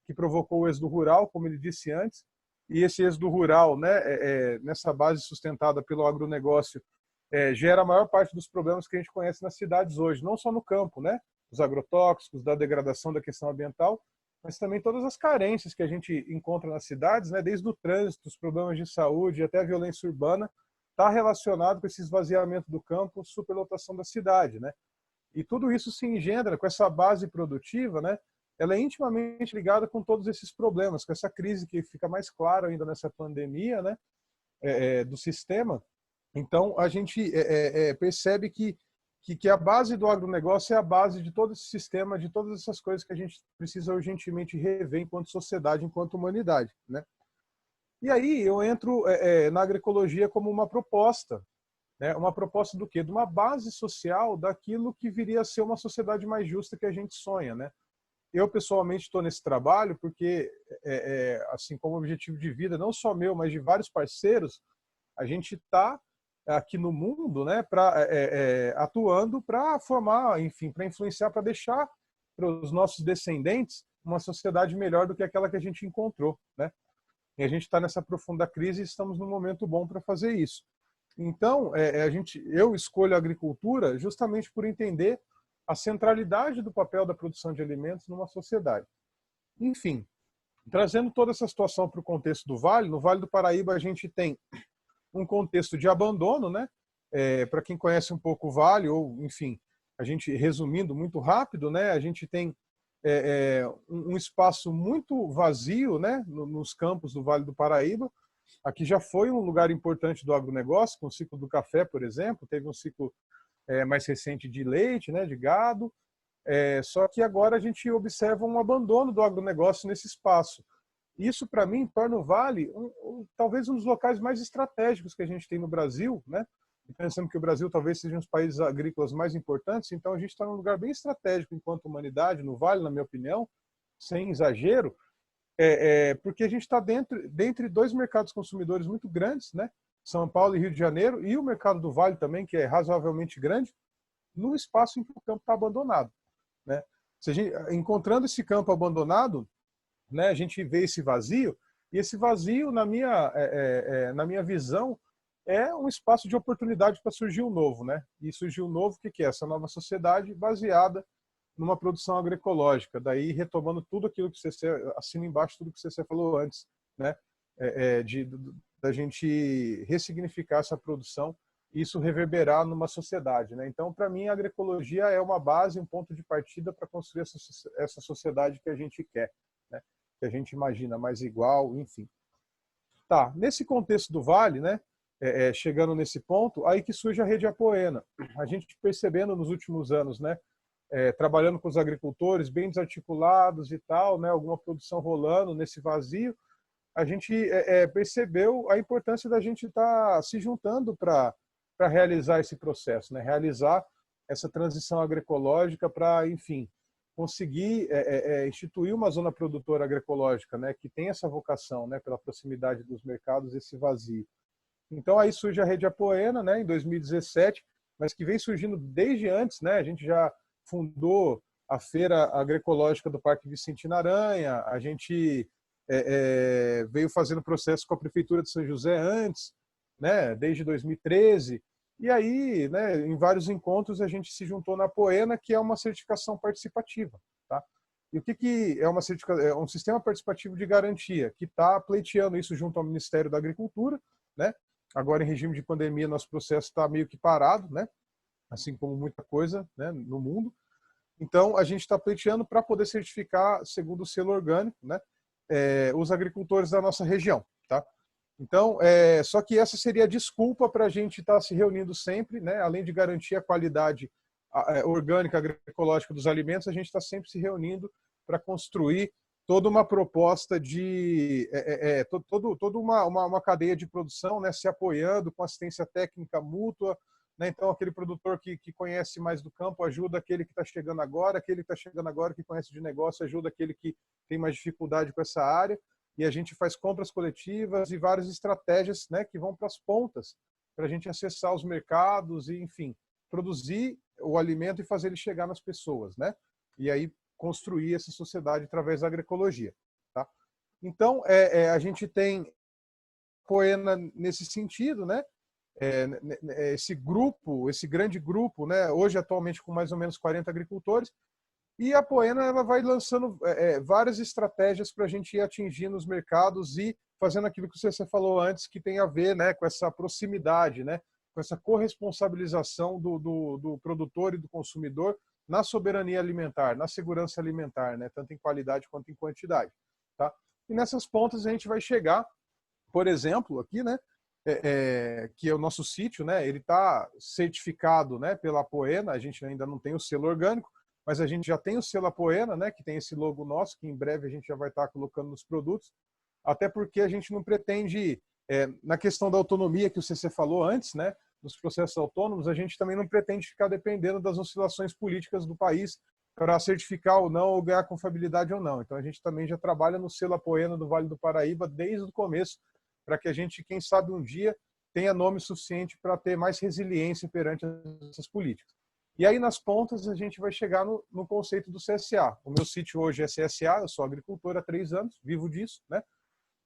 Que provocou o êxodo rural, como ele disse antes. E esse êxodo rural, né? Nessa base sustentada pelo agronegócio, gera a maior parte dos problemas que a gente conhece nas cidades hoje, não só no campo, né? Os agrotóxicos, da degradação da questão ambiental, mas também todas as carências que a gente encontra nas cidades, né? Desde o trânsito, os problemas de saúde até a violência urbana, está relacionado com esse esvaziamento do campo, superlotação da cidade, né? E tudo isso se engendra com essa base produtiva, né? Ela é intimamente ligada com todos esses problemas, com essa crise que fica mais clara ainda nessa pandemia, né? Do sistema. Então, a gente percebe que a base do agronegócio é a base de todo esse sistema, de todas essas coisas que a gente precisa urgentemente rever enquanto sociedade, enquanto humanidade, né? E aí eu entro na agroecologia como uma proposta, né? Uma proposta do quê? De uma base social daquilo que viria a ser uma sociedade mais justa que a gente sonha, né? Eu, pessoalmente, estou nesse trabalho porque, assim como objetivo de vida, não só meu, mas de vários parceiros, a gente está aqui no mundo, né, atuando para formar, enfim, para influenciar, para deixar para os nossos descendentes uma sociedade melhor do que aquela que a gente encontrou, né? E a gente está nessa profunda crise e estamos num momento bom para fazer isso. Então, eu escolho a agricultura justamente por entender a centralidade do papel da produção de alimentos numa sociedade. Enfim, trazendo toda essa situação para o contexto do Vale, no Vale do Paraíba a gente tem um contexto de abandono, né? Para quem conhece um pouco o Vale, ou enfim, a gente resumindo muito rápido, né? A gente tem um espaço muito vazio, né? Nos campos do Vale do Paraíba. Aqui já foi um lugar importante do agronegócio, com o ciclo do café, por exemplo, teve um ciclo mais recente de leite, né? De gado. Só que agora a gente observa um abandono do agronegócio nesse espaço. Isso, para mim, torna o Vale talvez um dos locais mais estratégicos que a gente tem no Brasil, né? Pensando que o Brasil talvez seja um dos países agrícolas mais importantes, então a gente está num lugar bem estratégico enquanto humanidade, no Vale, na minha opinião, sem exagero, porque a gente está dentre dois mercados consumidores muito grandes, né? São Paulo e Rio de Janeiro, e o mercado do Vale também, que é razoavelmente grande, no espaço em que o campo está abandonado, né? Encontrando esse campo abandonado, né, a gente vê esse vazio, e esse vazio, na minha visão, é um espaço de oportunidade para surgir um novo, né? E surgir um novo, o que é? Essa nova sociedade baseada numa produção agroecológica. Daí, retomando tudo aquilo que você assina embaixo, tudo que você falou antes, né? Da gente ressignificar essa produção e isso reverberar numa sociedade, né? Então, para mim, a agroecologia é uma base, um ponto de partida para construir essa sociedade que a gente quer, né? Que a gente imagina mais igual, enfim. Tá, nesse contexto do Vale, né? Chegando nesse ponto, aí que surge a Rede Apoena. A gente percebendo nos últimos anos, né? Trabalhando com os agricultores bem desarticulados e tal, né? Alguma produção rolando nesse vazio, a gente percebeu a importância da gente estar se juntando para realizar esse processo, né? Realizar essa transição agroecológica para, enfim, conseguir instituir uma zona produtora agroecológica, né? Que tem essa vocação, né? Pela proximidade dos mercados, esse vazio. Então aí surge a Rede Apoena, né, em 2017, mas que vem surgindo desde antes, né? A gente já fundou a Feira Agroecológica do Parque Vicentina Aranha, a gente veio fazendo processo com a Prefeitura de São José antes, né, desde 2013, e aí, né, em vários encontros a gente se juntou na Apoena, que é uma certificação participativa, tá? E o que é uma certificação? É um sistema participativo de garantia, que está pleiteando isso junto ao Ministério da Agricultura, né? Agora, em regime de pandemia, nosso processo está meio que parado, né? Assim como muita coisa, né, no mundo. Então, a gente está pleiteando para poder certificar, segundo o selo orgânico, né, os agricultores da nossa região. Tá? Então, só que essa seria a desculpa para a gente estar se reunindo sempre, né, além de garantir a qualidade orgânica, agroecológica dos alimentos, a gente está sempre se reunindo para construir toda uma proposta de toda uma cadeia de produção, né, se apoiando com assistência técnica mútua, né? Então aquele produtor que conhece mais do campo ajuda aquele que está chegando agora, aquele que está chegando agora que conhece de negócio ajuda aquele que tem mais dificuldade com essa área, e a gente faz compras coletivas e várias estratégias, né, que vão para as pontas para a gente acessar os mercados e, enfim, produzir o alimento e fazer ele chegar nas pessoas, né? E aí construir essa sociedade através da agroecologia, tá? Então, a gente tem Apoena nesse sentido, né? Esse grupo, esse grande grupo, né? Hoje, atualmente, com mais ou menos 40 agricultores, e a Apoena ela vai lançando várias estratégias para a gente ir atingindo os mercados e fazendo aquilo que você falou antes, que tem a ver, né, com essa proximidade, né? Com essa corresponsabilização do produtor e do consumidor na soberania alimentar, na segurança alimentar, né? Tanto em qualidade quanto em quantidade. Tá? E nessas pontas a gente vai chegar, por exemplo, aqui, né? Que é o nosso sítio, né? Ele está certificado, né, pela Apoena, a gente ainda não tem o selo orgânico, mas a gente já tem o selo Apoena, né, que tem esse logo nosso, que em breve a gente já vai estar colocando nos produtos, até porque a gente não pretende, na questão da autonomia que o CC falou antes, né, nos processos autônomos, a gente também não pretende ficar dependendo das oscilações políticas do país para certificar ou não, ou ganhar confiabilidade ou não. Então a gente também já trabalha no selo Apoena do Vale do Paraíba desde o começo, para que a gente, quem sabe um dia, tenha nome suficiente para ter mais resiliência perante essas políticas. E aí nas pontas a gente vai chegar no conceito do CSA. O meu sítio hoje é CSA, eu sou agricultor há 3 anos, vivo disso, né?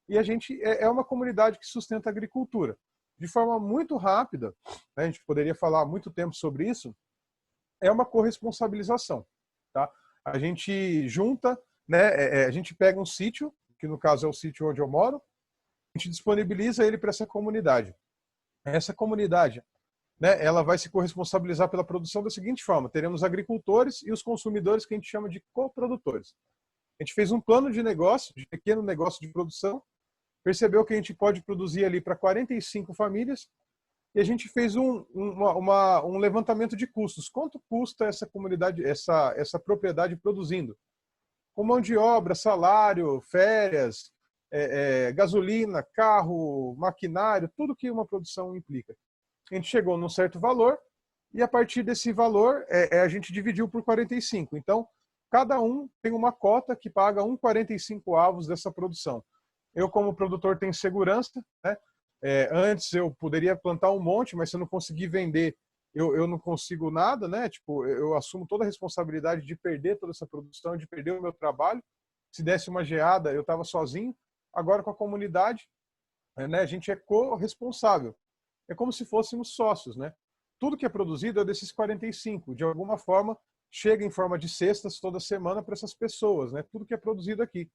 E a gente é uma comunidade que sustenta a agricultura. de forma muito rápida, né, a gente poderia falar muito tempo sobre isso, é uma corresponsabilização. Tá? A gente junta, né, a gente pega um sítio, que no caso é o sítio onde eu moro, a gente disponibiliza ele para essa comunidade. Essa comunidade, né, ela vai se corresponsabilizar pela produção da seguinte forma: teremos agricultores e os consumidores, que a gente chama de coprodutores. A gente fez um plano de negócio, de pequeno negócio de produção, percebeu que a gente pode produzir ali para 45 famílias, e a gente fez um levantamento de custos. Quanto custa essa comunidade, essa propriedade produzindo? Com mão de obra, salário, férias, gasolina, carro, maquinário, tudo que uma produção implica. A gente chegou num certo valor e a partir desse valor a gente dividiu por 45. Então, cada um tem uma cota que paga 1,45 avos dessa produção. Eu, como produtor, tenho segurança, né? Antes eu poderia plantar um monte, mas se eu não conseguir vender, eu não consigo nada, né? Tipo, eu assumo toda a responsabilidade de perder toda essa produção, de perder o meu trabalho. Se desse uma geada, eu estava sozinho. Agora, com a comunidade, né, a gente é corresponsável. É como se fôssemos sócios, né? Tudo que é produzido é desses 45. De alguma forma, chega em forma de cestas toda semana para essas pessoas, né? Tudo que é produzido aqui.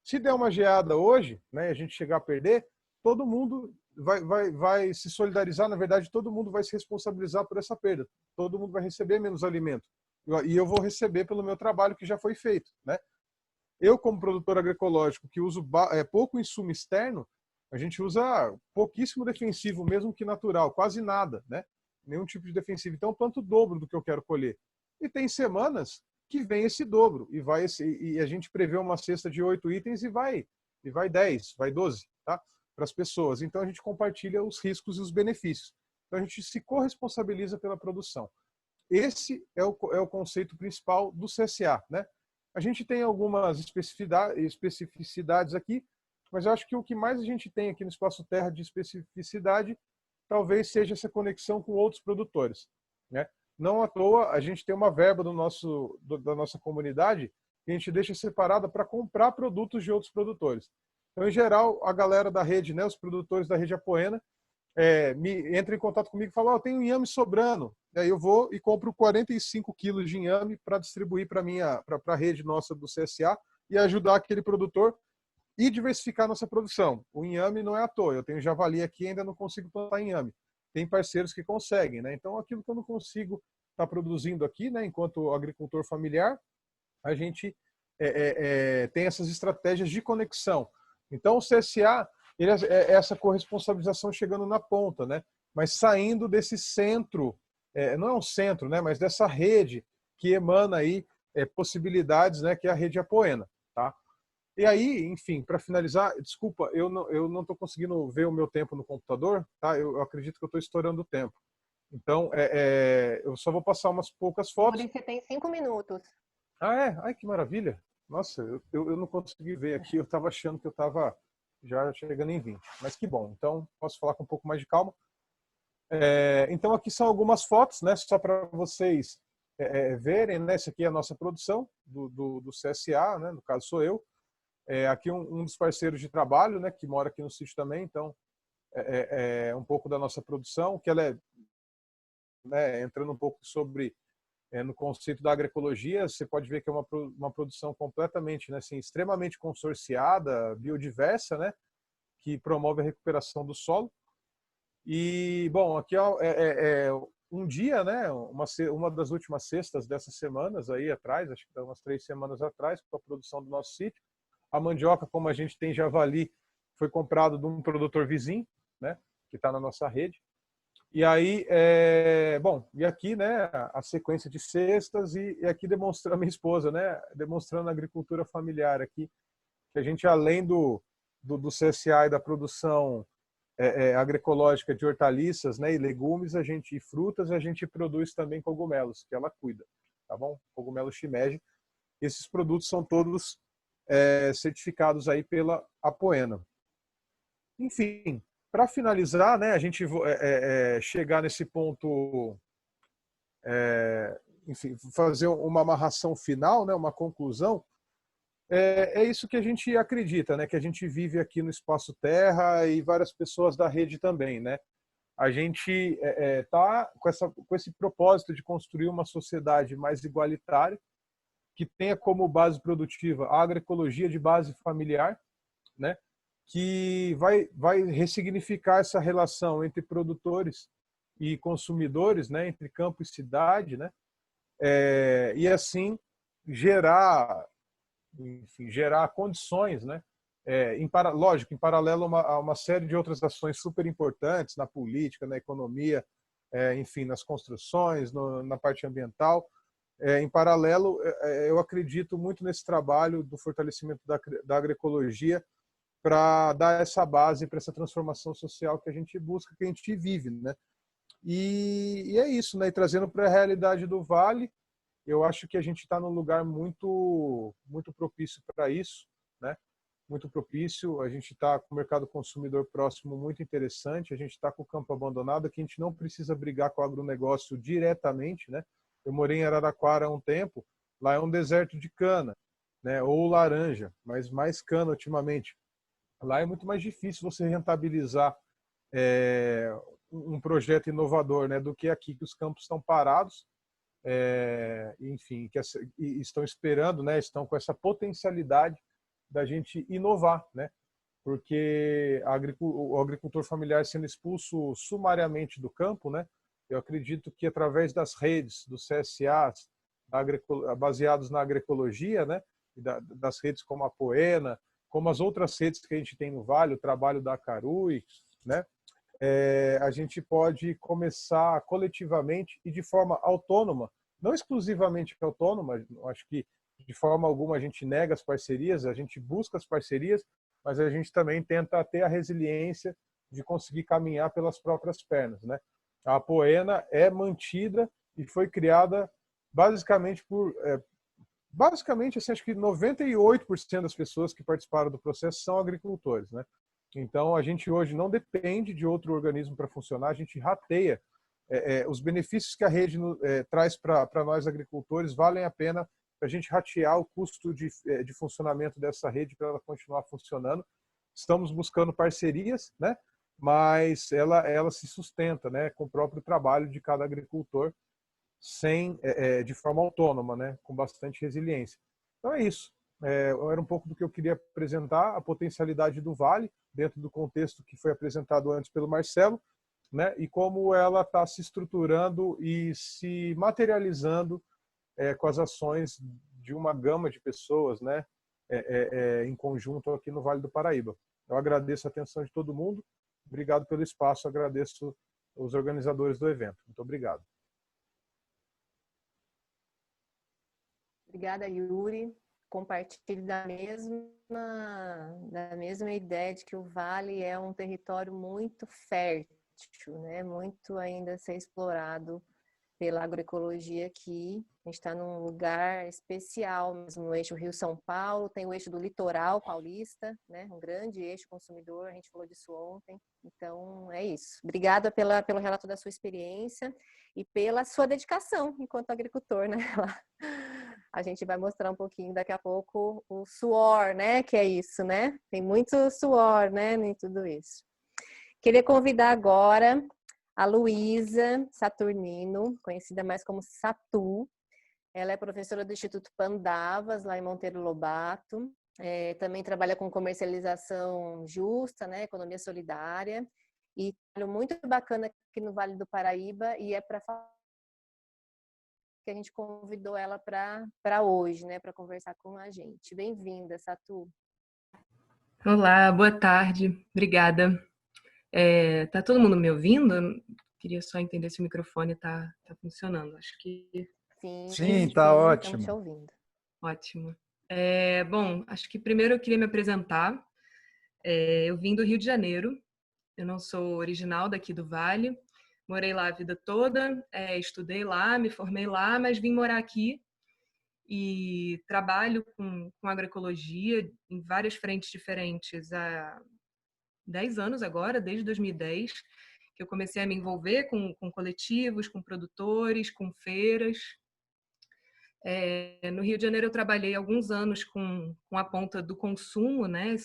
Se der uma geada hoje, né, a gente chegar a perder, todo mundo vai se solidarizar. Na verdade, todo mundo vai se responsabilizar por essa perda. Todo mundo vai receber menos alimento. E eu vou receber pelo meu trabalho que já foi feito, né? Eu, como produtor agroecológico, que uso pouco insumo externo, a gente usa pouquíssimo defensivo, mesmo que natural, quase nada, né? Nenhum tipo de defensivo. Então, planto o dobro do que eu quero colher. E tem semanas que vem esse dobro e a gente prevê uma cesta de 8 itens e vai 10, vai 12, tá? Para as pessoas. Então a gente compartilha os riscos e os benefícios. Então a gente se corresponsabiliza pela produção. Esse é o conceito principal do CSA, né? A gente tem algumas especificidades aqui, mas eu acho que o que mais a gente tem aqui no Espaço Terra de especificidade talvez seja essa conexão com outros produtores, né? Não à toa, a gente tem uma verba da nossa comunidade que a gente deixa separada para comprar produtos de outros produtores. Então, em geral, a galera da rede, né, os produtores da rede Apoena, entra em contato comigo e fala: eu tenho inhame sobrando. E aí eu vou e compro 45 quilos de inhame para distribuir para a rede nossa do CSA e ajudar aquele produtor e diversificar nossa produção. O inhame não é à toa. Eu tenho javali aqui e ainda não consigo plantar inhame. Tem parceiros que conseguem, né? Então, aquilo que eu não consigo estar produzindo aqui, né, enquanto agricultor familiar, a gente tem essas estratégias de conexão. Então, o CSA ele é essa corresponsabilização chegando na ponta, né? Mas saindo desse centro, não é um centro, né, mas dessa rede que emana aí possibilidades, né, que é a rede Apoena, tá? E aí, enfim, para finalizar, desculpa, eu não estou conseguindo ver o meu tempo no computador, tá? Eu acredito que eu estou estourando o tempo. Então, eu só vou passar umas poucas fotos. Por isso você tem 5 minutos. Ah, é? Ai, que maravilha. Nossa, eu não consegui ver aqui, eu estava achando que eu estava já chegando em 20. Mas que bom, então posso falar com um pouco mais de calma. Então, aqui são algumas fotos, né? Só para vocês verem, né? Essa aqui é a nossa produção do CSA, né? No caso sou eu. Aqui um dos parceiros de trabalho, né, que mora aqui no sítio também, então um pouco da nossa produção, que ela né, entrando um pouco sobre no conceito da agroecologia, você pode ver que é uma produção completamente, né, assim, extremamente consorciada, biodiversa, né, que promove a recuperação do solo. E bom, aqui um dia, né, uma das últimas cestas dessas semanas aí atrás, acho que umas 3 semanas atrás, com a produção do nosso sítio. A mandioca, como a gente tem javali, foi comprado de um produtor vizinho, né, que está na nossa rede. E aí, bom, e aqui, né, a sequência de cestas e aqui demonstrando a minha esposa, né, demonstrando a agricultura familiar aqui, que a gente, além do CSA e da produção agroecológica de hortaliças, né, e legumes, e frutas, a gente produz também cogumelos, que ela cuida, tá bom? Cogumelo shimeji. Esses produtos são todos certificados aí pela Apoena. Enfim, para finalizar, né, a gente chegar nesse ponto, enfim, fazer uma amarração final, né, uma conclusão. É isso que a gente acredita, né? Que a gente vive aqui no Espaço Terra e várias pessoas da rede também, né? A gente está com esse propósito de construir uma sociedade mais igualitária, que tenha como base produtiva a agroecologia de base familiar, né? Que vai ressignificar essa relação entre produtores e consumidores, né? Entre campo e cidade, né? E assim gerar, enfim, gerar condições, né? Lógico, em paralelo a uma série de outras ações super importantes na política, na economia, enfim, nas construções, na parte ambiental. Em paralelo, eu acredito muito nesse trabalho do fortalecimento da agroecologia para dar essa base para essa transformação social que a gente busca, que a gente vive, né? E é isso, né? E trazendo para a realidade do Vale, eu acho que a gente está num lugar muito propício para isso, né? Muito propício. A gente está com o mercado consumidor próximo muito interessante. A gente está com o campo abandonado, que a gente não precisa brigar com o agronegócio diretamente, né? Eu morei em Araraquara há um tempo. Lá é um deserto de cana, né? Ou laranja, mas mais cana ultimamente. Lá é muito mais difícil você rentabilizar um projeto inovador, né? Do que aqui, que os campos estão parados. Enfim, e estão esperando, né? Estão com essa potencialidade da gente inovar, né? Porque o agricultor familiar sendo expulso sumariamente do campo, né? Eu acredito que através das redes, dos CSAs, baseados na agroecologia, né? Das redes como a Poena, como as outras redes que a gente tem no Vale, o trabalho da Carui, né? A gente pode começar coletivamente e de forma autônoma, não exclusivamente autônoma, acho que de forma alguma a gente nega as parcerias, a gente busca as parcerias, mas a gente também tenta ter a resiliência de conseguir caminhar pelas próprias pernas, né? A Poena é mantida e foi criada basicamente assim, acho que 98% das pessoas que participaram do processo são agricultores, né? Então, a gente hoje não depende de outro organismo para funcionar, a gente rateia. Os benefícios que a rede traz para nós agricultores valem a pena para a gente ratear o custo de funcionamento dessa rede para ela continuar funcionando. Estamos buscando parcerias, né? Mas ela se sustenta, né? Com o próprio trabalho de cada agricultor, de forma autônoma, né? Com bastante resiliência. Então é isso. Era um pouco do que eu queria apresentar, a potencialidade do Vale, dentro do contexto que foi apresentado antes pelo Marcelo, né? E como ela está se estruturando e se materializando com as ações de uma gama de pessoas, né? Em conjunto aqui no Vale do Paraíba. Eu agradeço a atenção de todo mundo, obrigado pelo espaço, agradeço os organizadores do evento. Muito obrigado. Obrigada, Yuri. Compartilho da mesma ideia de que o Vale é um território muito fértil, né? Muito ainda a ser explorado pela agroecologia aqui. A gente está num lugar especial, mesmo no eixo Rio-São Paulo, tem o eixo do litoral paulista, né? Um grande eixo consumidor, a gente falou disso ontem. Então, é isso. Obrigada pelo relato da sua experiência e pela sua dedicação enquanto agricultor, né? A gente vai mostrar um pouquinho daqui a pouco o suor, né? Que é isso, né? Tem muito suor, né? Em tudo isso. Queria convidar agora a Luísa Saturnino, conhecida mais como Satu. Ela é professora do Instituto Pandavas, lá em Monteiro Lobato. Também trabalha com comercialização justa, né? Economia solidária. E trabalho muito bacana aqui no Vale do Paraíba, e é para falar que a gente convidou ela para hoje, né? Para conversar com a gente. Bem-vinda, Satu. Olá, boa tarde. Obrigada. Tá todo mundo me ouvindo? Queria só entender se o microfone tá funcionando. Acho que sim, tá ótimo. Estamos te ouvindo. Ótimo. Bom, acho que primeiro eu queria me apresentar. Eu vim do Rio de Janeiro. Eu não sou original daqui do Vale. Morei lá a vida toda, estudei lá, me formei lá, mas vim morar aqui e trabalho com agroecologia em várias frentes diferentes há 10 anos agora, desde 2010, que eu comecei a me envolver com coletivos, com produtores, com feiras. No Rio de Janeiro eu trabalhei alguns anos com a ponta do consumo, né?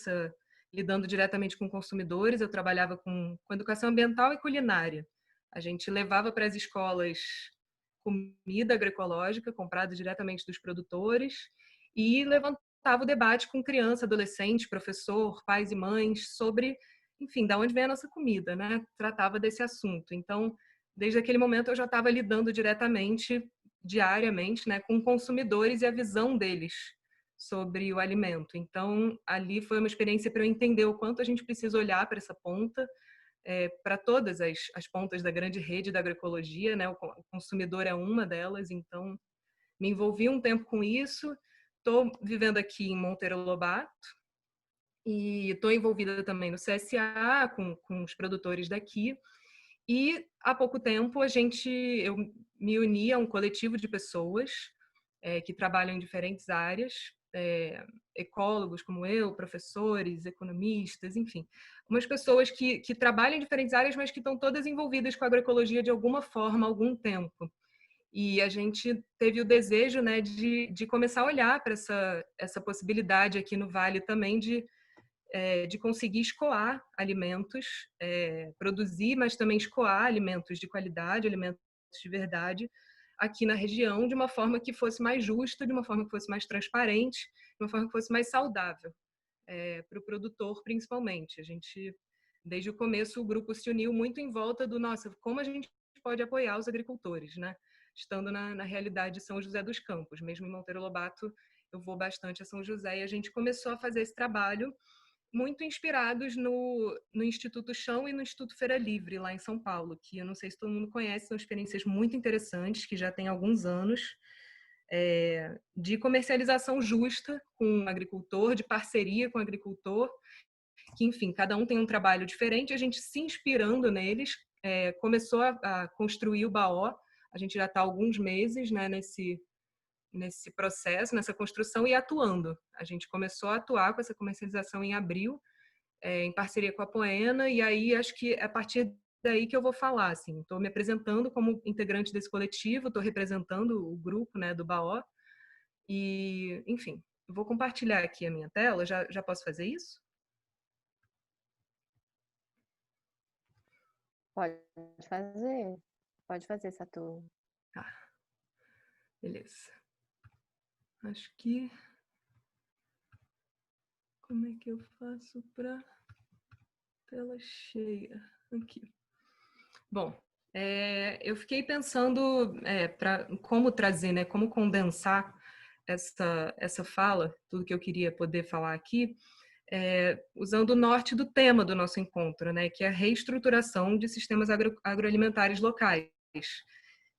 Lidando diretamente com consumidores. Eu trabalhava com educação ambiental e culinária. A gente levava para as escolas comida agroecológica comprada diretamente dos produtores e levantava o debate com criança, adolescente, professor, pais e mães sobre, enfim, da onde vem a nossa comida, né? Tratava desse assunto. Então, desde aquele momento eu já estava lidando diretamente, diariamente, né, com consumidores e a visão deles sobre o alimento. Então, ali foi uma experiência para eu entender o quanto a gente precisa olhar para essa ponta, para todas as pontas da grande rede da agroecologia, né? O consumidor é uma delas, então me envolvi um tempo com isso. Estou vivendo aqui em Monteiro Lobato e estou envolvida também no CSA, com os produtores daqui. E há pouco tempo eu me uni a um coletivo de pessoas que trabalham em diferentes áreas, ecólogos como eu, professores, economistas, enfim, umas pessoas que trabalham em diferentes áreas, mas que estão todas envolvidas com a agroecologia de alguma forma há algum tempo. E a gente teve o desejo, né, de começar a olhar para essa possibilidade aqui no Vale também de conseguir escoar alimentos, produzir, mas também escoar alimentos de qualidade, alimentos de verdade, aqui na região, de uma forma que fosse mais justa, de uma forma que fosse mais transparente, de uma forma que fosse mais saudável, para o produtor, principalmente. A gente, desde o começo, o grupo se uniu muito em volta do, nossa, como a gente pode apoiar os agricultores, né? Estando na realidade de São José dos Campos, mesmo em Monteiro Lobato, eu vou bastante a São José, e a gente começou a fazer esse trabalho muito inspirados no Instituto Chão e no Instituto Feira Livre, lá em São Paulo, que eu não sei se todo mundo conhece, são experiências muito interessantes, que já tem alguns anos, de comercialização justa com o agricultor, de parceria com o agricultor, que, enfim, cada um tem um trabalho diferente, a gente se inspirando neles, começou a construir o BAO, a gente já está há alguns meses, né, nesse processo, nessa construção e atuando. A gente começou a atuar com essa comercialização em abril, em parceria com a Poena, e aí acho que é a partir daí que eu vou falar, assim, estou me apresentando como integrante desse coletivo, estou representando o grupo, né, do BAO, e, enfim, vou compartilhar aqui a minha tela, já posso fazer isso? Pode fazer, Satu. Tá, beleza. Acho que... Como é que eu faço para tela cheia? Aqui. Bom, eu fiquei pensando para como trazer, né, como condensar essa fala, tudo que eu queria poder falar aqui, usando o norte do tema do nosso encontro, né, que é a reestruturação de sistemas agroalimentares locais.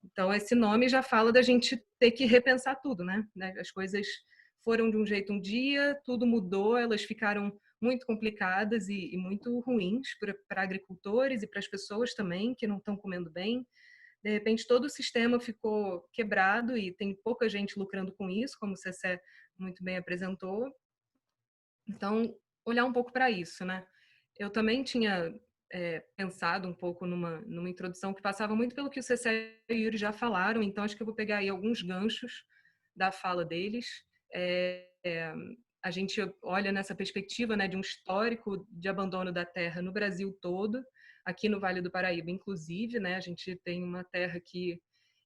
Então, esse nome já fala da gente ter que repensar tudo, né? As coisas foram de um jeito um dia, tudo mudou, elas ficaram muito complicadas e muito ruins para agricultores e para as pessoas também, que não estão comendo bem. De repente, todo o sistema ficou quebrado e tem pouca gente lucrando com isso, como o Cessé muito bem apresentou. Então, olhar um pouco para isso, né? Eu também tinha pensado um pouco numa introdução que passava muito pelo que o Cessé e o Yuri já falaram, então acho que eu vou pegar aí alguns ganchos da fala deles. A gente olha nessa perspectiva, né, de um histórico de abandono da terra no Brasil todo, aqui no Vale do Paraíba, inclusive, né, a gente tem uma terra que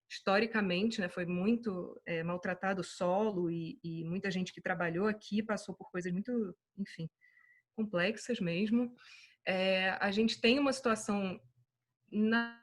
historicamente, né, foi muito maltratado o solo e muita gente que trabalhou aqui passou por coisas muito, enfim, complexas mesmo. A gente tem uma situação na